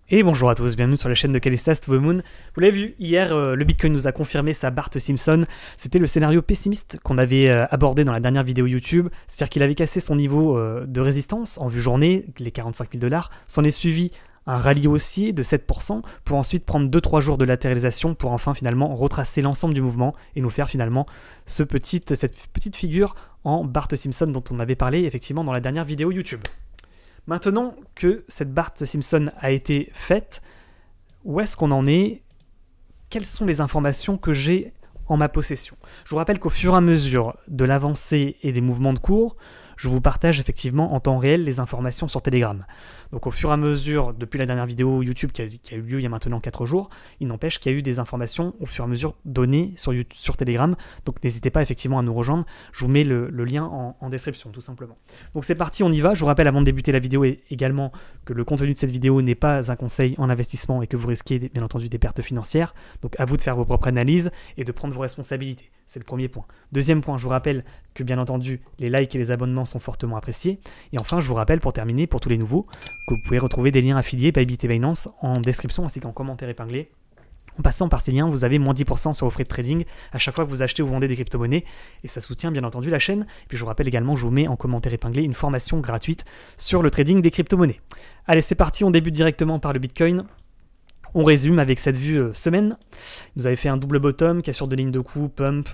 Et bonjour à tous, bienvenue sur la chaîne de Callistas to the Moon. Vous l'avez vu, hier, le Bitcoin nous a confirmé sa Bart Simpson. C'était le scénario pessimiste qu'on avait abordé dans la dernière vidéo YouTube. C'est-à-dire qu'il avait cassé son niveau de résistance en vue journée, les 45 000 $. S'en est suivi un rallye haussier de 7% pour ensuite prendre 2-3 jours de latéralisation pour enfin finalement retracer l'ensemble du mouvement et nous faire finalement cette petite figure en Bart Simpson dont on avait parlé effectivement dans la dernière vidéo YouTube. Maintenant que cette Bart Simpson a été faite, où est-ce qu'on en est? Quelles sont les informations que j'ai en ma possession? Je vous rappelle qu'au fur et à mesure de l'avancée et des mouvements de cours, je vous partage effectivement en temps réel les informations sur Telegram. Donc au fur et à mesure, depuis la dernière vidéo YouTube qui a eu lieu il y a maintenant 4 jours, il n'empêche qu'il y a eu des informations au fur et à mesure données sur Telegram. Donc n'hésitez pas effectivement à nous rejoindre. Je vous mets le lien en description tout simplement. Donc c'est parti, on y va. Je vous rappelle avant de débuter la vidéo également que le contenu de cette vidéo n'est pas un conseil en investissement et que vous risquez bien entendu des pertes financières. Donc à vous de faire vos propres analyses et de prendre vos responsabilités. C'est le premier point. Deuxième point, je vous rappelle que bien entendu les likes et les abonnements sont fortement appréciés. Et enfin, je vous rappelle pour terminer, pour tous les nouveaux, que vous pouvez retrouver des liens affiliés Bybit et Binance en description ainsi qu'en commentaire épinglé. En passant par ces liens, vous avez moins 10% sur vos frais de trading à chaque fois que vous achetez ou vendez des crypto-monnaies et ça soutient bien entendu la chaîne. Et puis je vous rappelle également, je vous mets en commentaire épinglé une formation gratuite sur le trading des crypto-monnaies. Allez, c'est parti, on débute directement par le Bitcoin. On résume avec cette vue semaine. Nous avait fait un double bottom, cassure de ligne de coup, pump.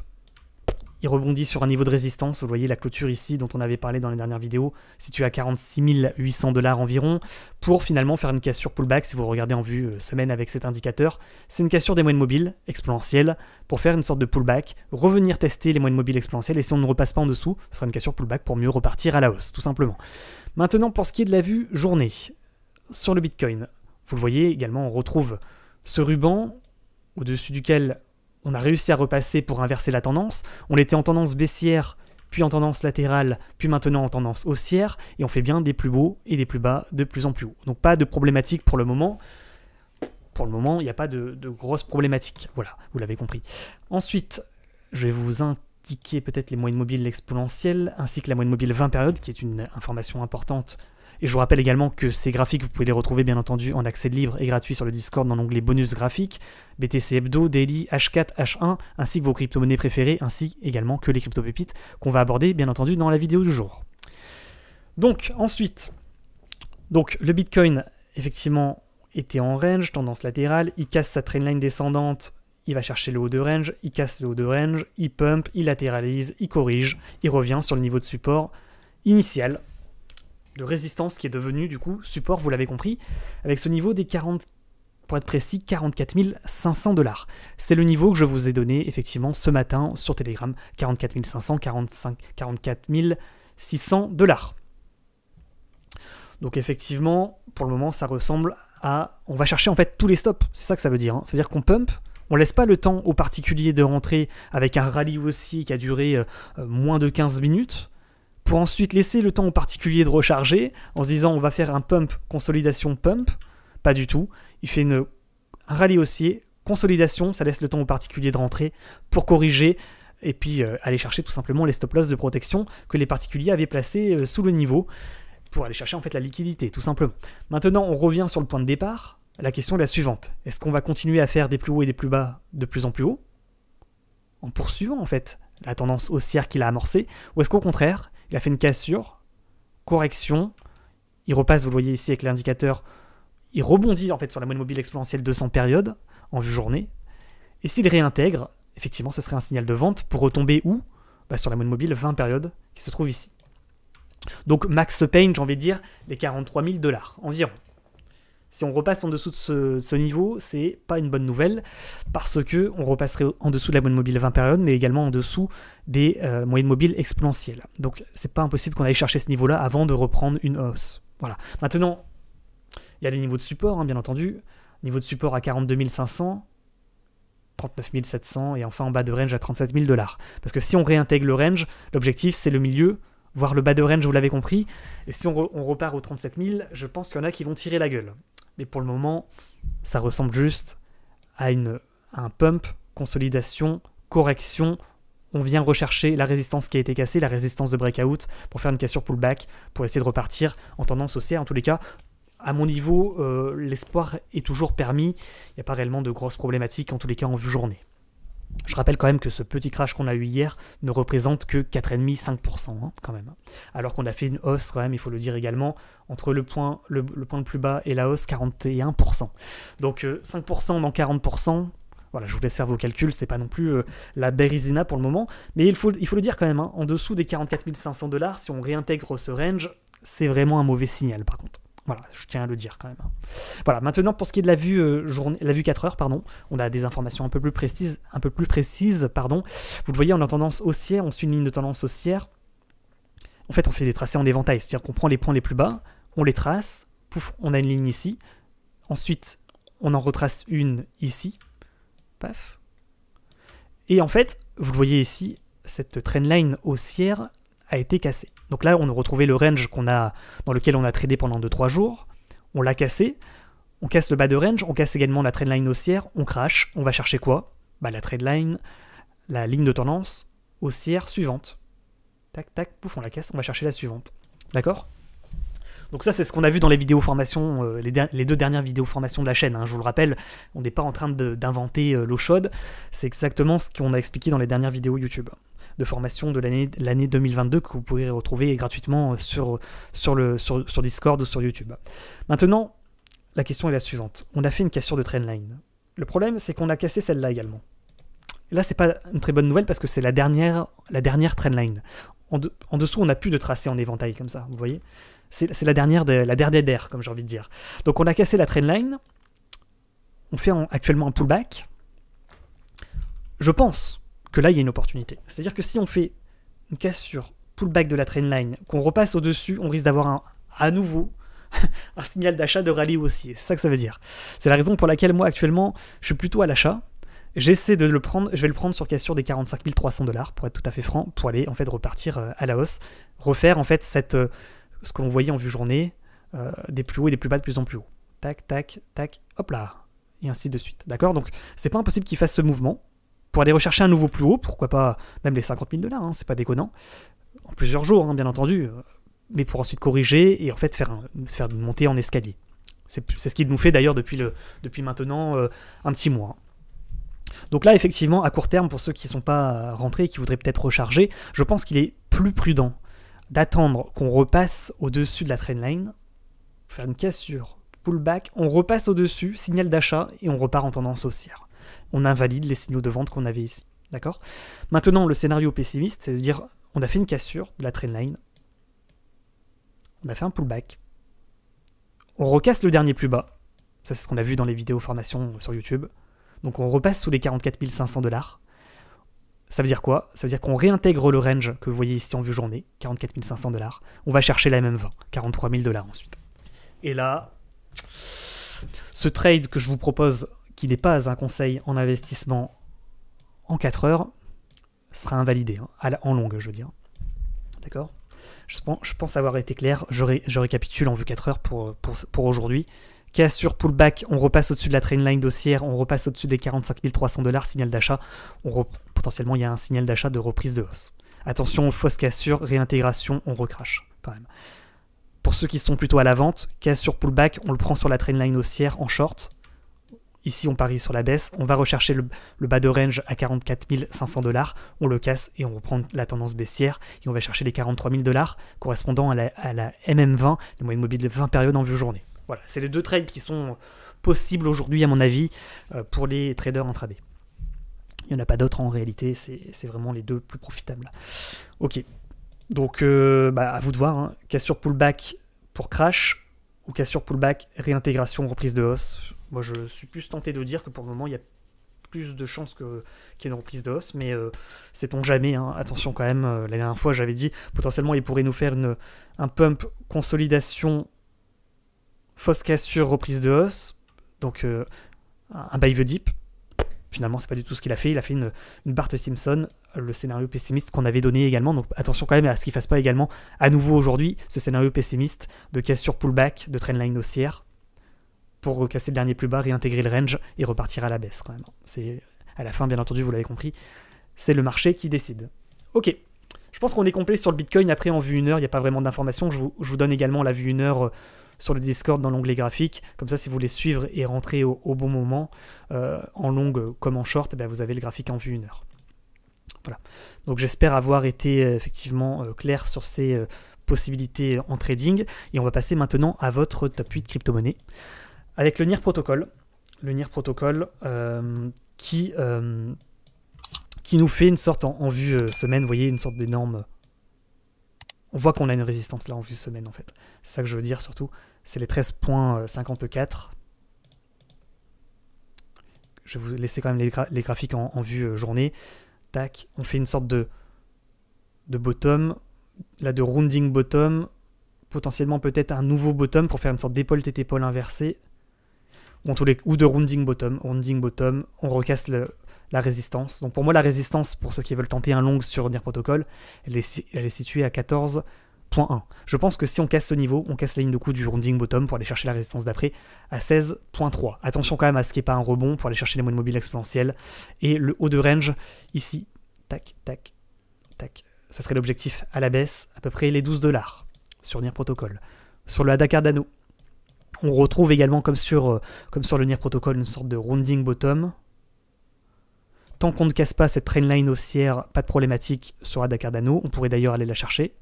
Il rebondit sur un niveau de résistance, vous voyez la clôture ici dont on avait parlé dans les dernières vidéos, située à 46 800 $ environ, pour finalement faire une cassure pullback, si vous regardez en vue semaine avec cet indicateur. C'est une cassure des moyennes mobiles exponentielles, pour faire une sorte de pullback, revenir tester les moyennes mobiles exponentielles, et si on ne repasse pas en dessous, ce sera une cassure pullback pour mieux repartir à la hausse, tout simplement. Maintenant, pour ce qui est de la vue journée, sur le Bitcoin, vous le voyez également, on retrouve ce ruban, au-dessus duquel on a réussi à repasser pour inverser la tendance. On était en tendance baissière, puis en tendance latérale, puis maintenant en tendance haussière, et on fait bien des plus hauts et des plus bas de plus en plus haut. Donc pas de problématique pour le moment. Pour le moment, il n'y a pas de grosses problématiques. Voilà, vous l'avez compris. Ensuite, je vais vous indiquer peut-être les moyennes mobiles exponentielles, ainsi que la moyenne mobile 20 périodes, qui est une information importante. Et je vous rappelle également que ces graphiques, vous pouvez les retrouver bien entendu en accès libre et gratuit sur le Discord dans l'onglet bonus graphiques, BTC Hebdo, Daily, H4, H1, ainsi que vos crypto-monnaies préférées, ainsi également que les crypto-pépites qu'on va aborder bien entendu dans la vidéo du jour. Donc ensuite, le Bitcoin effectivement était en range, tendance latérale, il casse sa trendline descendante, il va chercher le haut de range, il casse le haut de range, il pump, il latéralise, il corrige, il revient sur le niveau de support initial, de résistance qui est devenu du coup support, vous l'avez compris, avec ce niveau des 40, pour être précis, 44 500 $. C'est le niveau que je vous ai donné effectivement ce matin sur Telegram, 44 500, 44 600 $. Donc effectivement, pour le moment, ça ressemble à... On va chercher en fait tous les stops, c'est ça que ça veut dire. Ça veut dire qu'on pump, on laisse pas le temps aux particuliers de rentrer avec un rallye haussier qui a duré moins de 15 minutes, pour ensuite laisser le temps aux particuliers de recharger, en se disant on va faire un pump, consolidation, pump. Pas du tout. Il fait un rallye haussier, consolidation, ça laisse le temps aux particuliers de rentrer pour corriger, et puis aller chercher tout simplement les stop-loss de protection que les particuliers avaient placés sous le niveau, pour aller chercher en fait la liquidité, tout simplement. Maintenant, on revient sur le point de départ. La question est la suivante. Est-ce qu'on va continuer à faire des plus hauts et des plus bas de plus en plus haut, en poursuivant en fait la tendance haussière qu'il a amorcée, ou est-ce qu'au contraire, il a fait une cassure, correction, il repasse, vous le voyez ici avec l'indicateur, il rebondit en fait sur la moyenne mobile exponentielle 200 périodes en vue journée, et s'il réintègre, effectivement ce serait un signal de vente pour retomber où? Sur la moyenne mobile 20 périodes qui se trouve ici. Donc max pain, j'ai envie de dire, les 43 000 $ environ. Si on repasse en dessous de ce niveau, c'est pas une bonne nouvelle, parce que on repasserait en dessous de la moyenne mobile 20 périodes, mais également en dessous des moyennes mobiles exponentielles. Donc c'est pas impossible qu'on aille chercher ce niveau-là avant de reprendre une hausse. Voilà. Maintenant, il y a des niveaux de support, hein, bien entendu. Niveau de support à 42 500, 39 700, et enfin en bas de range à 37 000 $. Parce que si on réintègre le range, l'objectif c'est le milieu, voire le bas de range, vous l'avez compris. Et si on repart aux 37 000, je pense qu'il y en a qui vont tirer la gueule. Mais pour le moment, ça ressemble juste à un pump, consolidation, correction. On vient rechercher la résistance qui a été cassée, la résistance de breakout, pour faire une cassure pullback, pour essayer de repartir en tendance haussière. En tous les cas, à mon niveau, l'espoir est toujours permis. Il n'y a pas réellement de grosses problématiques, en tous les cas en vue journée. Je rappelle quand même que ce petit crash qu'on a eu hier ne représente que 4,5-5% hein, quand même. Alors qu'on a fait une hausse quand même, il faut le dire également, entre le point le plus bas et la hausse 41%. Donc 5% dans 40%, voilà, je vous laisse faire vos calculs, c'est pas non plus la Berizina pour le moment, mais il faut le dire quand même, hein, en dessous des 44 500 $, si on réintègre ce range, c'est vraiment un mauvais signal par contre. Voilà, je tiens à le dire quand même. Hein. Voilà, maintenant pour ce qui est de la vue, la vue 4 heures, pardon, on a des informations un peu plus précises, pardon. Vous le voyez, on est en tendance haussière, on suit une ligne de tendance haussière. En fait, on fait des tracés en éventail, c'est-à-dire qu'on prend les points les plus bas, on les trace, pouf, on a une ligne ici. Ensuite, on en retrace une ici, paf. Et en fait, vous le voyez ici, cette trendline haussière a été cassée. Donc là, on a retrouvé le range dans lequel on a tradé pendant 2-3 jours. On l'a cassé. On casse le bas de range. On casse également la trendline haussière. On crash. On va chercher quoi? La trendline, la ligne de tendance haussière suivante. Tac, tac, pouf, on la casse. On va chercher la suivante. D'accord? Donc ça, c'est ce qu'on a vu dans les vidéos formation, les 2 dernières vidéos formation de la chaîne. Hein. Je vous le rappelle, on n'est pas en train d'inventer l'eau chaude. C'est exactement ce qu'on a expliqué dans les dernières vidéos YouTube de formation de l'année 2022 que vous pourrez retrouver gratuitement sur Discord ou sur YouTube. Maintenant, la question est la suivante. On a fait une cassure de trendline. Le problème, c'est qu'on a cassé celle-là également. Et là, c'est pas une très bonne nouvelle parce que c'est la dernière trendline. En dessous, on n'a plus de tracé en éventail comme ça, vous voyez. C'est la dernière d'air, comme j'ai envie de dire. Donc on a cassé la trendline. On fait actuellement un pullback. Je pense que là, il y a une opportunité. C'est-à-dire que si on fait une cassure pullback de la trendline, qu'on repasse au-dessus, on risque d'avoir à nouveau un signal d'achat de rallye haussier. C'est ça que ça veut dire. C'est la raison pour laquelle moi, actuellement, je suis plutôt à l'achat. J'essaie de le prendre, je vais le prendre sur cassure des 45 300 $, pour être tout à fait franc, pour aller en fait repartir à la hausse. Refaire en fait ce que l'on voyait en vue journée, des plus hauts et des plus bas de plus en plus haut. Tac, tac, tac, hop là, et ainsi de suite. D'accord? Donc, c'est pas impossible qu'il fasse ce mouvement pour aller rechercher un nouveau plus haut, pourquoi pas même les 50 000 $, hein, c'est pas déconnant, en plusieurs jours, hein, bien entendu, mais pour ensuite corriger et en fait faire une montée en escalier. C'est ce qu'il nous fait d'ailleurs depuis maintenant un petit mois. Donc là, effectivement, à court terme, pour ceux qui ne sont pas rentrés et qui voudraient peut-être recharger, je pense qu'il est plus prudent d'attendre qu'on repasse au-dessus de la trendline, faire une cassure, pullback, on repasse au-dessus, signal d'achat, et on repart en tendance haussière. On invalide les signaux de vente qu'on avait ici. D'accord? Maintenant, le scénario pessimiste, c'est de dire, on a fait une cassure de la trendline, on a fait un pullback, on recasse le dernier plus bas, ça c'est ce qu'on a vu dans les vidéos formation sur YouTube, donc on repasse sous les 44 500 $. Ça veut dire quoi? Ça veut dire qu'on réintègre le range que vous voyez ici en vue journée, 44 500 $. On va chercher la MM20, 43 000 $ ensuite. Et là, ce trade que je vous propose, qui n'est pas un conseil en investissement en 4 heures, sera invalidé, hein, en longue, je veux dire. D'accord? Je pense avoir été clair. Je récapitule en vue 4 heures pour aujourd'hui. Cassure pullback, on repasse au-dessus de la trendline haussière, on repasse au-dessus des 45 300 $, signal d'achat. Potentiellement, il y a un signal d'achat de reprise de hausse. Attention, fausse cassure, réintégration, on recrache quand même. Pour ceux qui sont plutôt à la vente, cassure pullback, on le prend sur la trendline haussière en short. Ici, on parie sur la baisse. On va rechercher le bas de range à 44 500 $. On le casse et on reprend la tendance baissière. Et on va chercher les 43 000 $ correspondant à la MM20, les moyennes mobiles de 20 périodes en vue journée. Voilà, c'est les 2 trades qui sont possibles aujourd'hui, à mon avis, pour les traders intraday. Il n'y en a pas d'autres en réalité, c'est vraiment les 2 plus profitables. Ok, donc à vous de voir, hein. Cassure pullback pour crash, ou cassure pullback, réintégration, reprise de hausse. Moi je suis plus tenté de dire que pour le moment il y a plus de chances qu'il y ait une reprise de hausse, mais sait-on jamais, hein. Attention quand même, la dernière fois j'avais dit, potentiellement il pourrait nous faire un pump consolidation, fausse cassure, reprise de hausse, donc un buy the dip. Finalement, c'est pas du tout ce qu'il a fait. Il a fait une Bart Simpson, le scénario pessimiste qu'on avait donné également. Donc attention quand même à ce qu'il ne fasse pas également à nouveau aujourd'hui ce scénario pessimiste de cassure pullback, de trendline haussière, pour casser le dernier plus bas, réintégrer le range et repartir à la baisse quand même. C'est à la fin, bien entendu, vous l'avez compris, c'est le marché qui décide. Ok, je pense qu'on est complet sur le Bitcoin. Après, en vue 1 heure, il n'y a pas vraiment d'informations. Je vous donne également la vue 1 heure sur le Discord dans l'onglet graphique. Comme ça, si vous voulez suivre et rentrer au bon moment, en longue comme en short, vous avez le graphique en vue 1 heure. Voilà. Donc j'espère avoir été effectivement clair sur ces possibilités en trading. Et on va passer maintenant à votre top 8 crypto-monnaie avec le NIR Protocol. Le NIR Protocol qui nous fait une sorte en vue semaine, vous voyez, une sorte d'énorme... On voit qu'on a une résistance là en vue semaine en fait. C'est ça que je veux dire surtout. C'est les 13,54. Je vais vous laisser quand même les graphiques en vue journée. Tac, on fait une sorte de bottom, là de rounding bottom, potentiellement peut-être un nouveau bottom pour faire une sorte d'épaule tête épaule inversée, ou de rounding bottom, on recasse la résistance. Donc pour moi la résistance, pour ceux qui veulent tenter un long sur NIR Protocol, elle est située à 14,1. Je pense que si on casse ce niveau, on casse la ligne de coup du rounding bottom pour aller chercher la résistance d'après à 16,3. Attention quand même à ce qu'il n'y ait pas un rebond pour aller chercher les moyennes mobiles exponentielles. Et le haut de range ici, tac, tac, tac. Ça serait l'objectif à la baisse, à peu près les $12 sur NIR Protocol. Sur le ADA Cardano, on retrouve également comme sur le NIR Protocol une sorte de rounding bottom. Tant qu'on ne casse pas cette trendline haussière, pas de problématique sur ADA Cardano. On pourrait d'ailleurs aller la chercher,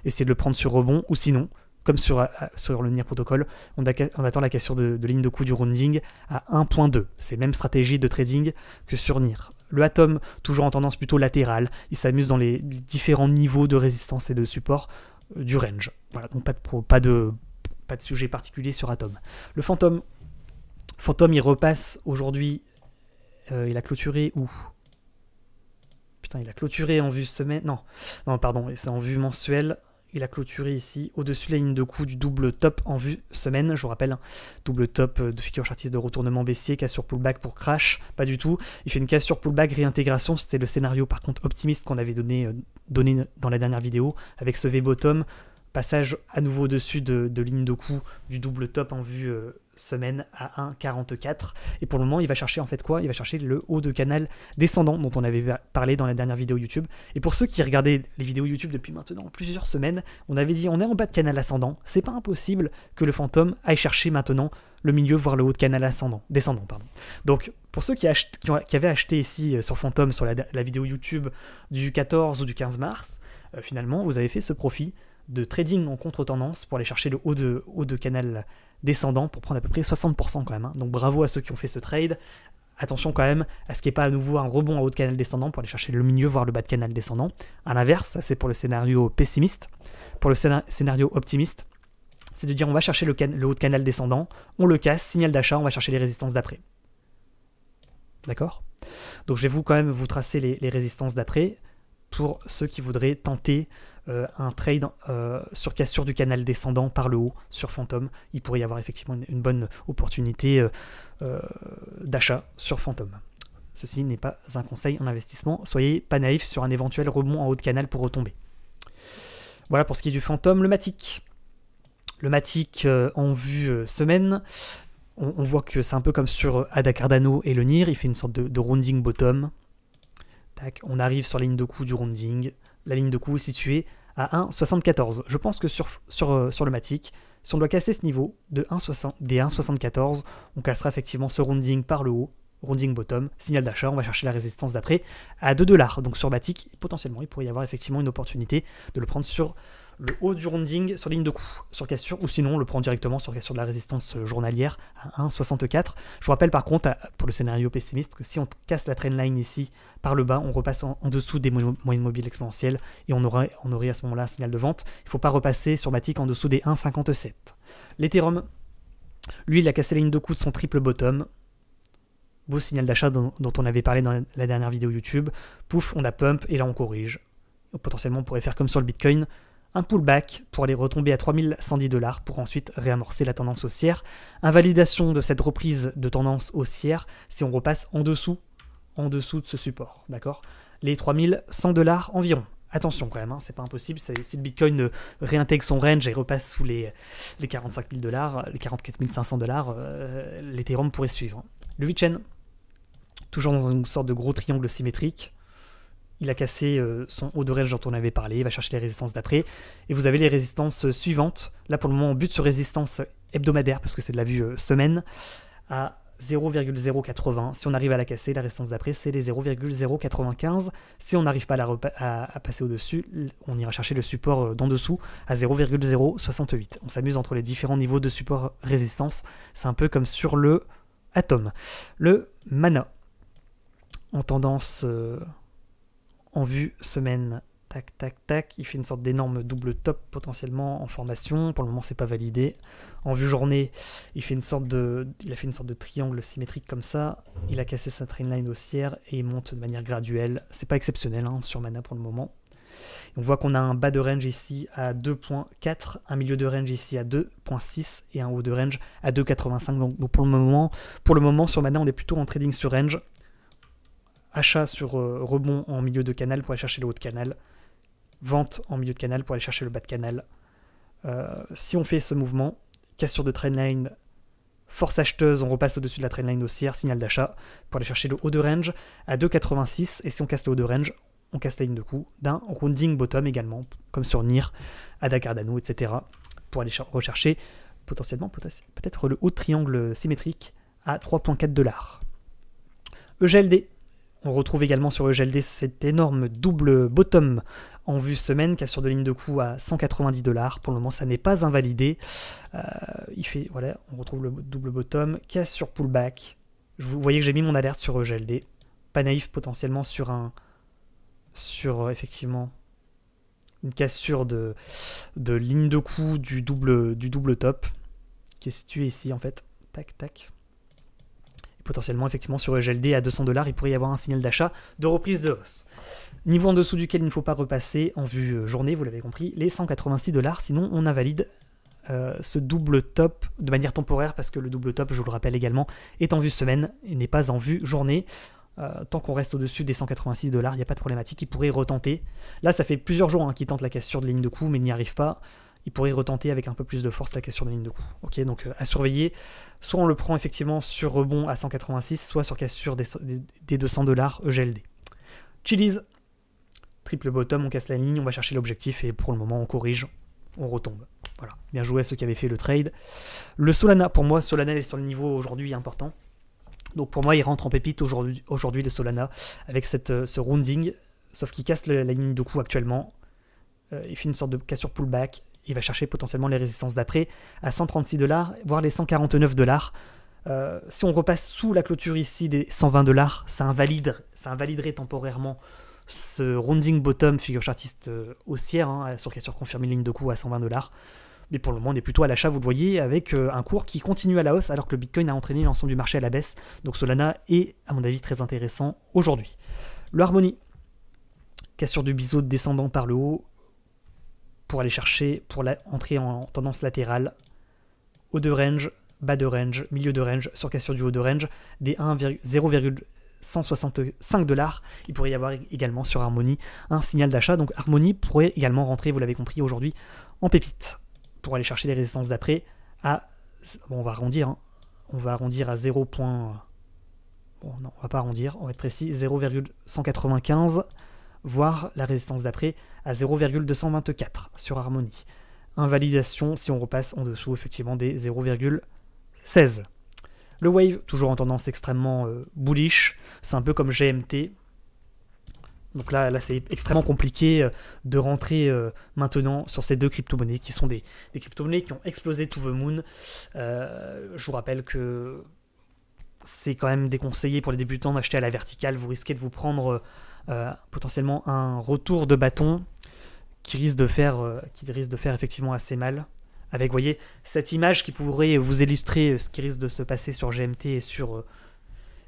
essayer de le prendre sur rebond, ou sinon, comme sur le NIR Protocol, on attend la cassure de ligne de coup du rounding à 1.2. C'est même stratégie de trading que sur NIR. Le Atom, toujours en tendance plutôt latérale, il s'amuse dans les différents niveaux de résistance et de support du range. Voilà, donc pas de sujet particulier sur Atom. Le Phantom, il repasse aujourd'hui, il a clôturé où? Putain, il a clôturé en vue semaine, non pardon, c'est en vue mensuelle. Il a clôturé ici, au-dessus de la ligne de coup du double top en vue semaine, je vous rappelle, hein, double top de figure chartiste de retournement baissier, cassure pullback pour crash, pas du tout. Il fait une cassure pullback réintégration, c'était le scénario par contre optimiste qu'on avait donné dans la dernière vidéo, avec ce V-bottom, passage à nouveau au-dessus de ligne de coup du double top en vue semaine à 1,44. Et pour le moment, il va chercher en fait quoi? Il va chercher le haut de canal descendant dont on avait parlé dans la dernière vidéo YouTube. Et pour ceux qui regardaient les vidéos YouTube depuis maintenant plusieurs semaines, on avait dit on est en bas de canal ascendant. C'est pas impossible que le fantôme aille chercher maintenant le milieu, voire le haut de canal descendant. Pardon. Donc pour ceux qui avaient acheté ici sur Phantom sur la vidéo YouTube du 14 ou du 15 mars, finalement vous avez fait ce profit de trading en contre-tendance pour aller chercher le haut de canal descendant pour prendre à peu près 60% quand même. Hein. Donc bravo à ceux qui ont fait ce trade. Attention quand même à ce qu'il n'y ait pas à nouveau un rebond en haut de canal descendant pour aller chercher le milieu, voire le bas de canal descendant. À l'inverse, ça c'est pour le scénario pessimiste. Pour le scénario optimiste, c'est de dire on va chercher le haut de canal descendant, on le casse, signal d'achat, on va chercher les résistances d'après. D'accord? Donc je vais quand même vous tracer les résistances d'après pour ceux qui voudraient tenter un trade sur cassure du canal descendant par le haut sur Phantom. Il pourrait y avoir effectivement une bonne opportunité d'achat sur Phantom. Ceci n'est pas un conseil en investissement. Soyez pas naïfs sur un éventuel rebond en haut de canal pour retomber. Voilà pour ce qui est du Phantom. Le Matic. Le Matic en vue semaine. On voit que c'est un peu comme sur ADA Cardano et le NIR. Il fait une sorte de rounding bottom. Tac, on arrive sur la ligne de coup du rounding. La ligne de coup est située à 1,74. Je pense que sur le Matic, si on doit casser ce niveau des 1,74, on cassera effectivement ce rounding par le haut, rounding bottom, signal d'achat, on va chercher la résistance d'après à 2$. Donc sur Matic, potentiellement, il pourrait y avoir effectivement une opportunité de le prendre sur le haut du rounding sur ligne de coup, sur cassure, ou sinon on le prend directement sur cassure de la résistance journalière à 1,64. Je vous rappelle par contre, pour le scénario pessimiste, que si on casse la trendline ici par le bas, on repasse en dessous des moyennes mobiles exponentielles et on aurait à ce moment-là un signal de vente. Il ne faut pas repasser sur Matic en dessous des 1,57. L'Ethereum, lui, il a cassé la ligne de coup de son triple bottom. Beau signal d'achat dont on avait parlé dans la dernière vidéo YouTube. Pouf, on a pump et là on corrige. Donc, potentiellement, on pourrait faire comme sur le Bitcoin, un pullback pour aller retomber à 3110$ pour ensuite réamorcer la tendance haussière. Invalidation de cette reprise de tendance haussière si on repasse en dessous de ce support, d'accord? Les 3100$ environ. Attention quand même, hein, c'est pas impossible. Si le Bitcoin réintègre son range et repasse sous les 45 000$, les 44 500$, l'Ethereum pourrait suivre. Le VeChain, toujours dans une sorte de gros triangle symétrique. Il a cassé son haut de range dont on avait parlé, il va chercher les résistances d'après. Et vous avez les résistances suivantes. Là pour le moment on bute sur résistance hebdomadaire, parce que c'est de la vue semaine, à 0,080. Si on arrive à la casser, la résistance d'après, c'est les 0,095. Si on n'arrive pas à passer au-dessus, on ira chercher le support d'en dessous à 0,068. On s'amuse entre les différents niveaux de support résistance. C'est un peu comme sur le Atom. Le Mana, en tendance en vue semaine, tac, tac, tac, il fait une sorte d'énorme double top potentiellement en formation. Pour le moment, c'est pas validé. En vue journée, il a fait une sorte de triangle symétrique comme ça. Il a cassé sa trendline haussière et il monte de manière graduelle. C'est pas exceptionnel pour Mana pour le moment. On voit qu'on a un bas de range ici à 2.4, un milieu de range ici à 2.6 et un haut de range à 2.85. Donc pour le moment sur Mana, on est plutôt en trading sur range. Achat sur rebond en milieu de canal pour aller chercher le haut de canal. Vente en milieu de canal pour aller chercher le bas de canal. Si on fait ce mouvement, cassure de trendline, force acheteuse, on repasse au-dessus de la trendline haussière, signal d'achat pour aller chercher le haut de range à 2,86. Et si on casse le haut de range, on casse la ligne de coup d'un rounding bottom également, comme sur NIR, Ada Cardano, etc. pour aller rechercher potentiellement peut-être le haut de triangle symétrique à 3,4 $. EGLD. On retrouve également sur EGLD cet énorme double bottom en vue semaine, cassure de ligne de coup à 190 $. Pour le moment, ça n'est pas invalidé. Voilà, on retrouve le double bottom, cassure pullback. Vous voyez que j'ai mis mon alerte sur EGLD. Pas naïf potentiellement sur effectivement une cassure de ligne de coup du double top qui est situé ici en fait. Tac, tac. Potentiellement, effectivement, sur EGLD à 200 $, il pourrait y avoir un signal d'achat de reprise de hausse. Niveau en dessous duquel il ne faut pas repasser en vue journée, vous l'avez compris, les 186 $, sinon on invalide ce double top de manière temporaire, parce que le double top, je vous le rappelle également, est en vue semaine et n'est pas en vue journée. Tant qu'on reste au-dessus des 186 $, il n'y a pas de problématique, il pourrait retenter. Là, ça fait plusieurs jours qu'il tente la cassure de ligne de coup, mais il n'y arrive pas. Il pourrait retenter avec un peu plus de force la cassure de ligne de coup. Ok, donc à surveiller. Soit on le prend effectivement sur rebond à 186, soit sur cassure des 200 $ EGLD. Chiliz, triple bottom, on casse la ligne, on va chercher l'objectif et pour le moment on corrige, on retombe. Voilà, bien joué à ceux qui avaient fait le trade. Le Solana, pour moi, Solana est sur le niveau aujourd'hui important. Donc pour moi, il rentre en pépite aujourd'hui le Solana avec ce rounding, sauf qu'il casse la ligne de coup actuellement. Il fait une sorte de cassure pullback. Il va chercher potentiellement les résistances d'après à 136 $, voire les 149 $. Si on repasse sous la clôture ici des 120 $, ça invaliderait temporairement ce rounding bottom figure chartiste haussière, sur cassure confirmée ligne de coup à 120 $. Mais pour le moment, on est plutôt à l'achat, vous le voyez, avec un cours qui continue à la hausse alors que le Bitcoin a entraîné l'ensemble du marché à la baisse. Donc Solana est, à mon avis, très intéressant aujourd'hui. Le Harmony, cassure du biseau descendant par le haut, pour aller chercher, entrer en tendance latérale, haut de range, bas de range, milieu de range, sur cassure du haut de range, des 0,165 $. Il pourrait y avoir également sur Harmony un signal d'achat, donc Harmony pourrait également rentrer, vous l'avez compris aujourd'hui, en pépite, pour aller chercher les résistances d'après à, bon, on va arrondir à 0. Bon non, on va pas arrondir, on va être précis, 0,195, voire la résistance d'après à 0,224 sur Harmony. Invalidation si on repasse en dessous effectivement des 0,16. Le Wave, toujours en tendance extrêmement bullish, c'est un peu comme GMT. Donc là c'est extrêmement compliqué de rentrer maintenant sur ces deux crypto-monnaies qui sont des crypto-monnaies qui ont explosé to the moon. Je vous rappelle que c'est quand même déconseillé pour les débutants d'acheter à la verticale, vous risquez de vous prendre potentiellement un retour de bâton qui risque de faire effectivement assez mal. Avec, vous voyez, cette image qui pourrait vous illustrer ce qui risque de se passer sur GMT et sur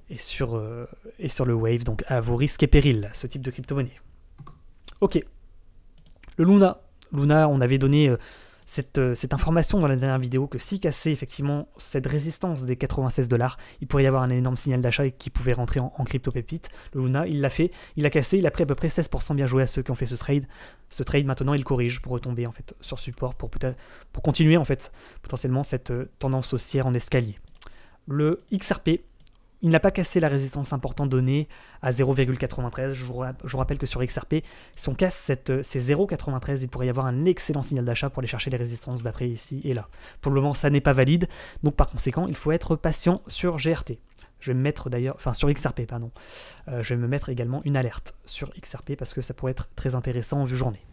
le Wave, donc à vos risques et périls, ce type de crypto-monnaie. Ok. Le Luna, on avait donné cette information dans la dernière vidéo que si cassait effectivement cette résistance des 96 $, il pourrait y avoir un énorme signal d'achat qui pouvait rentrer en crypto pépite. Le Luna, il l'a fait, il a cassé, il a pris à peu près 16%, bien joué à ceux qui ont fait ce trade. Ce trade maintenant il corrige pour retomber en fait sur support pour continuer en fait potentiellement cette tendance haussière en escalier. Le XRP, il n'a pas cassé la résistance importante donnée à 0,93. Je vous rappelle que sur XRP, si on casse ces 0,93, il pourrait y avoir un excellent signal d'achat pour aller chercher les résistances d'après ici et là. Pour le moment, ça n'est pas valide, donc par conséquent, il faut être patient sur GRT. Je vais me mettre d'ailleurs, enfin sur XRP, pardon. Je vais me mettre également une alerte sur XRP parce que ça pourrait être très intéressant en vue journée.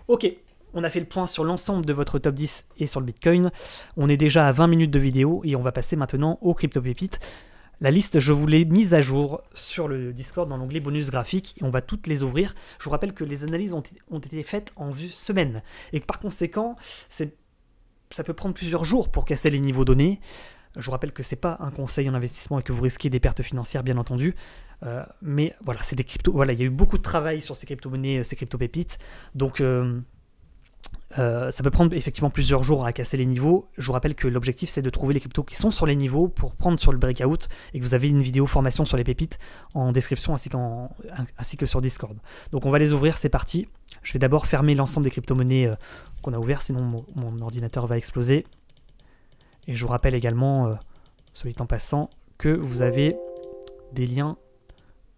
Ok, on a fait le point sur l'ensemble de votre top 10 et sur le Bitcoin. On est déjà à 20 minutes de vidéo et on va passer maintenant aux crypto pépites. La liste, je vous l'ai mise à jour sur le Discord dans l'onglet bonus graphique et on va toutes les ouvrir. Je vous rappelle que les analyses ont été faites en vue semaine et que par conséquent, ça peut prendre plusieurs jours pour casser les niveaux donnés. Je vous rappelle que ce n'est pas un conseil en investissement et que vous risquez des pertes financières, bien entendu. Mais voilà, c'est des cryptos. Voilà, il y a eu beaucoup de travail sur ces crypto-monnaies, ces crypto-pépites. Donc, ça peut prendre effectivement plusieurs jours à casser les niveaux. Je vous rappelle que l'objectif, c'est de trouver les cryptos qui sont sur les niveaux pour prendre sur le breakout et que vous avez une vidéo formation sur les pépites en description ainsi que sur Discord. Donc, on va les ouvrir, c'est parti. Je vais d'abord fermer l'ensemble des crypto-monnaies qu'on a ouvertes, sinon mon ordinateur va exploser. Et je vous rappelle également, soit dit en passant, que vous avez des liens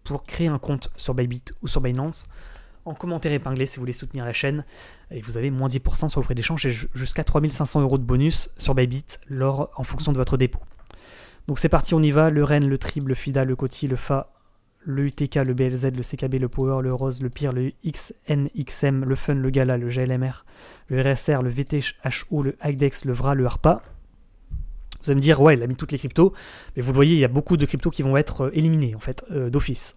pour créer un compte sur Bybit ou sur Binance en commentaire épinglé si vous voulez soutenir la chaîne. Et vous avez moins 10% sur vos frais d'échange et jusqu'à 3500 € de bonus sur Bybit en fonction de votre dépôt. Donc c'est parti, on y va. Le REN, le TRIB, le FIDA, le COTI, le FA, le UTK, le BLZ, le CKB, le Power, le ROSE, le PIR, le XNXM, le FUN, le GALA, le GLMR, le RSR, le VTHO, le IDEX, le VRA, le ARPA. Vous allez me dire, ouais, il a mis toutes les cryptos, mais vous le voyez, il y a beaucoup de cryptos qui vont être éliminés, en fait, d'office.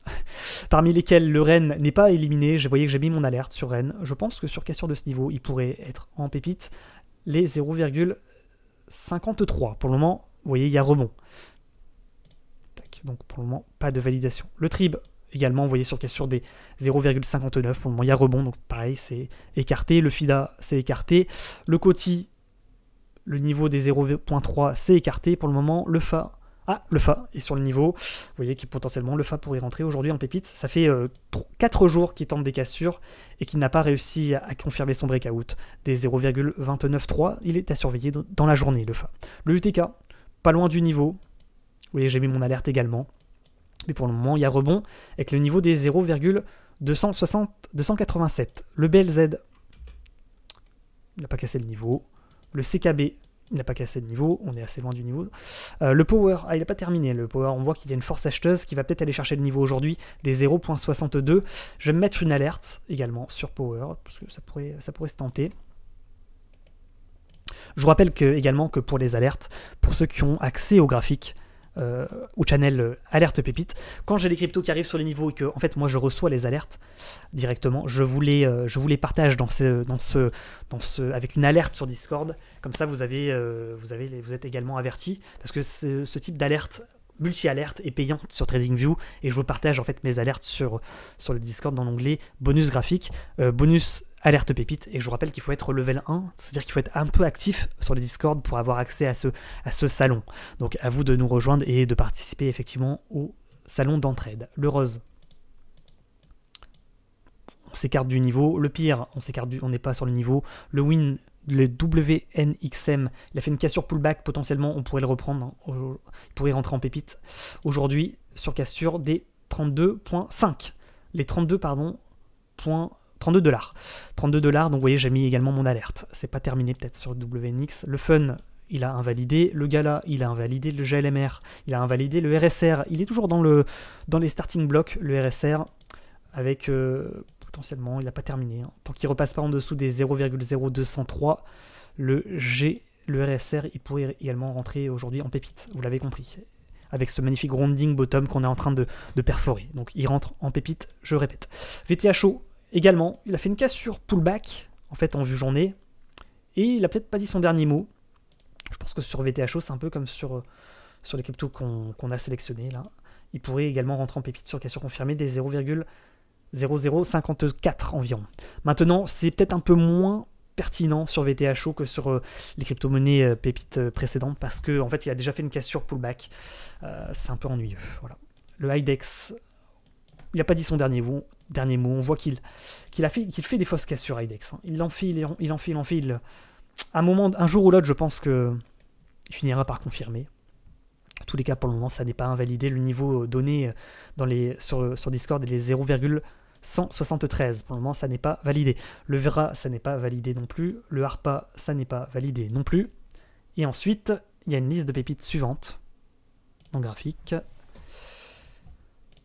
Parmi lesquels le REN n'est pas éliminé, vous voyez que j'ai mis mon alerte sur REN. Je pense que sur cassure de ce niveau, il pourrait être en pépite les 0,53. Pour le moment, vous voyez, il y a rebond. Tac, donc pour le moment, pas de validation. Le TRIB, également, vous voyez sur cassure des 0,59. Pour le moment, il y a rebond, donc pareil, c'est écarté. Le FIDA, c'est écarté. Le COTI, le niveau des 0,3 s'est écarté pour le moment. Le FA, le FA est sur le niveau. Vous voyez que potentiellement le FA pourrait rentrer aujourd'hui en pépite. Ça fait 4 jours qu'il tente des cassures et qu'il n'a pas réussi à confirmer son breakout. Des 0,293, il est à surveiller dans la journée, le FA. Le UTK, pas loin du niveau. Vous voyez, j'ai mis mon alerte également. Mais pour le moment, il y a rebond avec le niveau des 0,287. Le BLZ, il n'a pas cassé le niveau. Le CKB, il n'a pas cassé de niveau, on est assez loin du niveau. Le Power, il n'a pas terminé. Le Power, on voit qu'il y a une force acheteuse qui va peut-être aller chercher le niveau aujourd'hui des 0,62. Je vais me mettre une alerte également sur Power, parce que ça pourrait se tenter. Je vous rappelle également que pour les alertes, pour ceux qui ont accès au graphique, au channel alerte pépite, quand j'ai les cryptos qui arrivent sur les niveaux et que en fait moi je reçois les alertes directement, je vous les partage avec une alerte sur Discord, comme ça vous êtes également avertis, parce que ce type d'alerte multi-alerte est payante sur TradingView et je vous partage en fait mes alertes sur le Discord dans l'onglet bonus graphique, bonus alerte pépite, et je vous rappelle qu'il faut être level 1, c'est-à-dire qu'il faut être un peu actif sur le Discord pour avoir accès à ce salon. Donc à vous de nous rejoindre et de participer effectivement au salon d'entraide. Le rose, on s'écarte du niveau. Le pire, on n'est pas sur le niveau. Le win, le WNXM, il a fait une cassure pullback, potentiellement on pourrait le reprendre, hein. Il pourrait rentrer en pépite aujourd'hui sur cassure des 32,5. Les 32, pardon, 32 $. 32 $, donc vous voyez, j'ai mis également mon alerte. C'est pas terminé peut-être sur WNX. Le Fun, il a invalidé. Le Gala, il a invalidé. Le GLMR, il a invalidé. Le RSR, il est toujours dans les starting blocks, le RSR, avec potentiellement, il n'a pas terminé. Hein. Tant qu'il ne repasse pas en dessous des 0,0203, le RSR, il pourrait également rentrer aujourd'hui en pépite. Vous l'avez compris. Avec ce magnifique rounding bottom qu'on est en train de perforer. Donc il rentre en pépite, je répète. VTHO, également, il a fait une cassure pullback, en fait, en vue journée, et il a peut-être pas dit son dernier mot. Je pense que sur VTHO, c'est un peu comme sur les cryptos qu'on a sélectionnés, là. Il pourrait également rentrer en pépite sur cassure confirmée des 0,0054 environ. Maintenant, c'est peut-être un peu moins pertinent sur VTHO que sur les crypto-monnaies pépites précédentes, parce qu'en fait, il a déjà fait une cassure pullback. C'est un peu ennuyeux, voilà. Le IDEX, il n'a pas dit son dernier mot. On voit qu'il fait des fausses cassures IDEX. Hein. Il en fait. Un jour ou l'autre, je pense qu'il finira par confirmer. tous les cas, pour le moment, ça n'est pas invalidé. Le niveau donné sur Discord est les 0,173. Pour le moment, ça n'est pas validé. Le Vera, ça n'est pas validé non plus. Le Harpa, ça n'est pas validé non plus. Et ensuite, il y a une liste de pépites suivantes en graphique.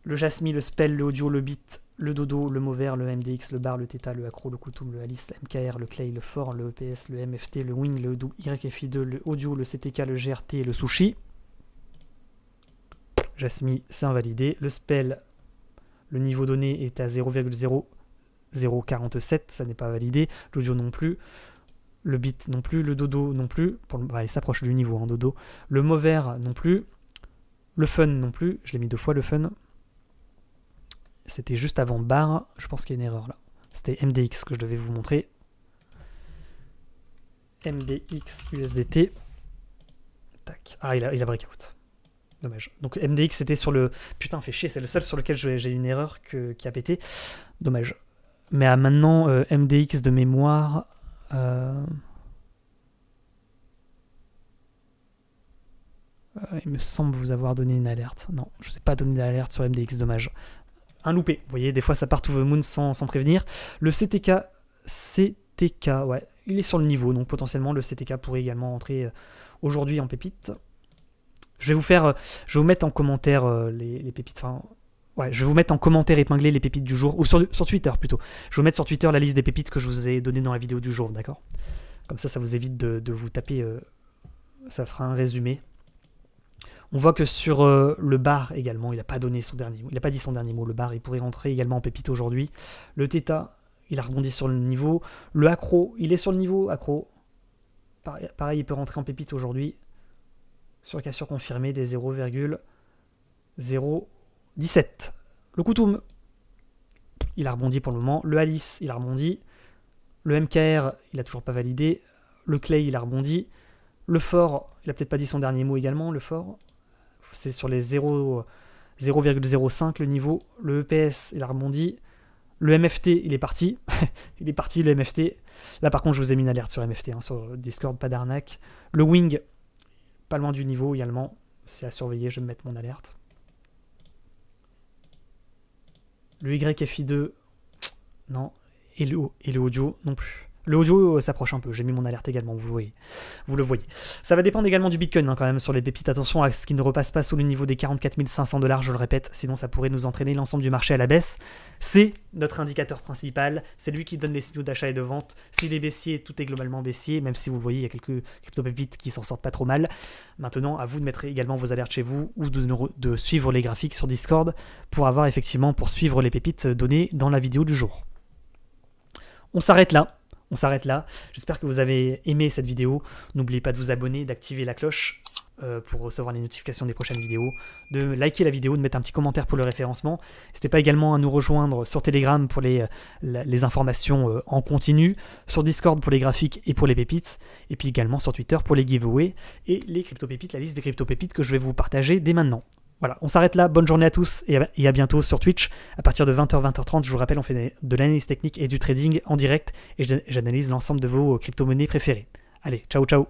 Le Jasmine, le Spell, le Audio, le Beat, le Dodo, le Mauvert, le MDX, le Bar, le Theta, le Acro, le Koutoum, le Alice, le MKR, le Clay, le Fort, le EPS, le MFT, le Wing, le YFI2, le Audio, le CTK, le GRT et le Sushi. Jasmine, c'est invalidé. Le Spell, le niveau donné est à 0,0047, ça n'est pas validé. L'Audio non plus. Le Beat non plus. Le Dodo non plus. Il s'approche du niveau en Dodo. Le Mauvert non plus. Le Fun non plus. Je l'ai mis 2 fois le Fun. C'était juste avant Bar. Je pense qu'il y a une erreur là. C'était MDX que je devais vous montrer. MDX USDT. Tac. Ah, il a breakout. Dommage. Donc MDX c'était sur le... Putain, fait chier, c'est le seul sur lequel j'ai une erreur qui a pété. Dommage. Mais maintenant, MDX de mémoire... il me semble vous avoir donné une alerte. Non, je ne vous ai pas donné d'alerte sur MDX, dommage. Un loupé. Vous voyez, des fois ça part to the moon sans prévenir. Le CTK, ouais, il est sur le niveau, donc potentiellement le CTK pourrait également entrer aujourd'hui en pépite. Je vais vous mettre en commentaire les pépites. Enfin, ouais, je vais vous mettre en commentaire épinglé les pépites du jour, ou sur Twitter plutôt. Je vais vous mettre sur Twitter la liste des pépites que je vous ai donné dans la vidéo du jour, d'accord? Comme ça vous évite de vous taper. Ça fera un résumé. On voit que sur le bar également, il n'a pas donné son dernier mot. Il n'a pas dit son dernier mot. Le bar, il pourrait rentrer également en pépite aujourd'hui. Le Theta, il a rebondi sur le niveau. Le Acro, il est sur le niveau. Acro, pareil, il peut rentrer en pépite aujourd'hui. Sur cassure confirmée des 0,017. Le Koutoum, il a rebondi pour le moment. Le Alice, il a rebondi. Le MKR, il n'a toujours pas validé. Le Clay, il a rebondi. Le Fort, il n'a peut-être pas dit son dernier mot également. Le Fort, c'est sur les 0,05 le niveau. Le EPS, il a rebondi. Le MFT, il est parti. Il est parti, le MFT. Là, par contre, je vous ai mis une alerte sur MFT, hein, sur Discord, pas d'arnaque. Le Wing, pas loin du niveau également. C'est à surveiller, je vais me mettre mon alerte. Le YFI2, non. Et le Audio, non plus. Le Audio s'approche un peu, j'ai mis mon alerte également, vous le voyez. Ça va dépendre également du Bitcoin hein, quand même sur les pépites. Attention à ce qu'il ne repasse pas sous le niveau des 44 500 $, je le répète, sinon ça pourrait nous entraîner l'ensemble du marché à la baisse. C'est notre indicateur principal, c'est lui qui donne les signaux d'achat et de vente. S'il est baissier, tout est globalement baissier, même si vous le voyez, il y a quelques crypto-pépites qui s'en sortent pas trop mal. Maintenant, à vous de mettre également vos alertes chez vous ou de suivre les graphiques sur Discord pour suivre les pépites données dans la vidéo du jour. On s'arrête là. J'espère que vous avez aimé cette vidéo. N'oubliez pas de vous abonner, d'activer la cloche pour recevoir les notifications des prochaines vidéos, de liker la vidéo, de mettre un petit commentaire pour le référencement. N'hésitez pas également à nous rejoindre sur Telegram pour les informations en continu, sur Discord pour les graphiques et pour les pépites, et puis également sur Twitter pour les giveaways et les crypto-pépites, la liste des crypto-pépites que je vais vous partager dès maintenant. Voilà, on s'arrête là, bonne journée à tous et à bientôt sur Twitch. À partir de 20h, 20h30, je vous rappelle, on fait de l'analyse technique et du trading en direct et j'analyse l'ensemble de vos crypto-monnaies préférées. Allez, ciao ciao.